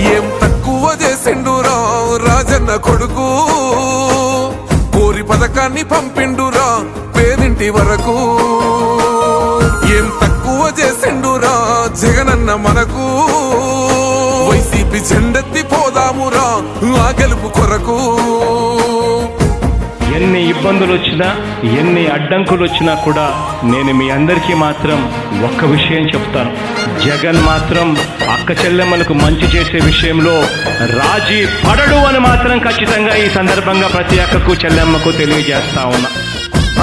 ఏం తక్కువ చేసిండురా రాజన్న కొడుకు, కోరి పథకాన్ని పంపిండురా పేదింటి వరకు. ఏం తక్కువ చేసిండురా జగనన్న మనకు, వైసీపీ జెండెత్తి పోదామురా ఆ గెలుపు కొరకు. ఎన్ని ఇబ్బందులు వచ్చినా ఎన్ని అడ్డంకులు వచ్చినా కూడా నేను మీ అందరికీ మాత్రం ఒక్క విషయం చెప్తాను. జగన్ మాత్రం అక్క చెల్లెమ్మలకు మంచి చేసే విషయంలో రాజీ పడడు అని మాత్రం ఖచ్చితంగా ఈ సందర్భంగా ప్రతి అక్కకు చెల్లెమ్మకు తెలియజేస్తా ఉన్నా.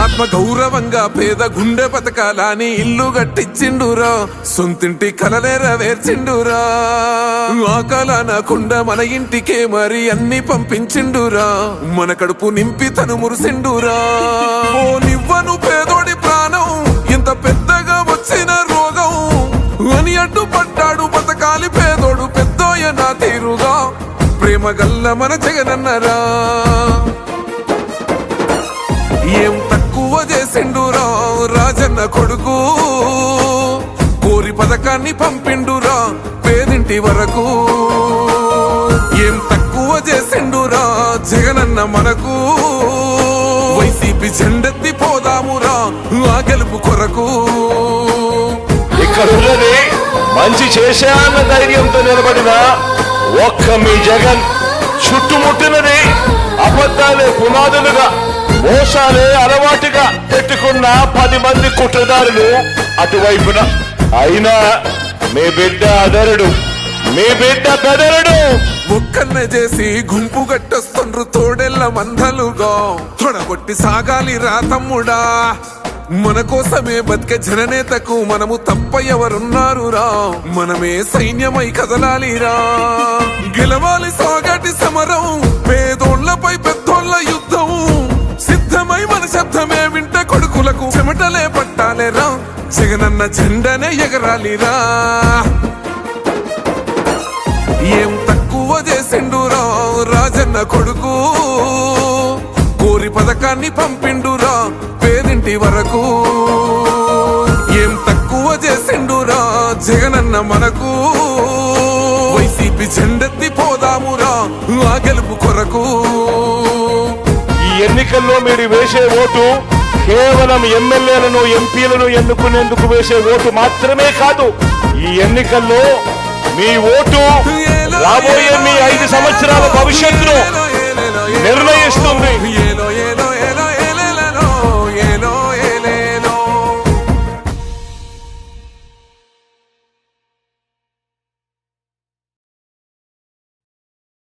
ఆత్మ గౌరవంగా పేద గుండె బతకాలని ఇల్లు గట్టించిండురా, సొంతింటి కలనేరవేర్చిండురా. ఆకలనకుండా మన ఇంటికే మరి అన్ని పంపించిండురా, మన కడుపు నింపి తను మురిసిండురా. ఓ నివ్వను పేదోడి ప్రాణం ఇంత పెద్దగా వచ్చిన రోగం అని అడ్డుపడ్డాడు బతకాలి పేదోడు పెద్దోయ నా తీరుగా. ప్రేమ గల్ల మన జగనన్నరా, ఏం తక్కువ చేసిండురా రాజన్న కొడుకు, కోరి పథకాన్ని పంపిండురా పేదింటి వరకు. ఏం తక్కువ చేసిండురా జగనన్న మనకు, వైసీపీ జెండెత్తి పోదామురా ఆ గెలుపు కొరకు. ఇక్కడ ఉన్నది మంచి చేశా అన్న ధైర్యంతో నిలబడిన ఒక్క మీ జగన్, చుట్టుముట్టినది అబద్ధాలే పునాదులుగా మోసాలే అలవాటుగా పెట్టుకున్న 10 మంది కుట్రదారులు అటువైపున. అయినా మీ బిడ్డ అదరుడు, మీ బిడ్డ బెదరుడు. ఒక్కన్నే చేసి గుంపు గట్టొస్తుండ్రు తోడెల్ల మందలుగా, తొడగొట్టి సాగాలి రా తమ్ముడా. మన కోసమే బతికే జననేతకు మనము తప్ప ఎవరున్నారు రా, మనమే సైన్యమై కదలాలిరా. గెలవాలి సాగటి సమరం, పేదోళ్లపై పెద్దోళ్ల యుద్ధం. సిద్ధమై మన శబ్దమే వింట కొడుకులకు చెమటలే పట్టాలేరా, జగనన్న జెండనే ఎగరాలిరా. ఏం తక్కువ చేసిండురా రాజన్న కొడుకు, కోరి పథకాన్ని పంపిండురా పేదింటి వరకు. ఏం తక్కువ చేసిండురా జగనన్న మనకు, వైసీపీ జెండెత్తి పోదామురా ఆ గెలుపు కొరకు. ఈ ఎన్నికల్లో మీరు వేసే ఓటు కేవలం ఎమ్మెల్యేలను ఎంపీలను ఎన్నుకునేందుకు వేసే ఓటు మాత్రమే కాదు. ఈ ఎన్నికల్లో మీ ఓటు రాబోయే మీ 5 సంవత్సరాల భవిష్యత్తును నిర్ణయిస్తుంది.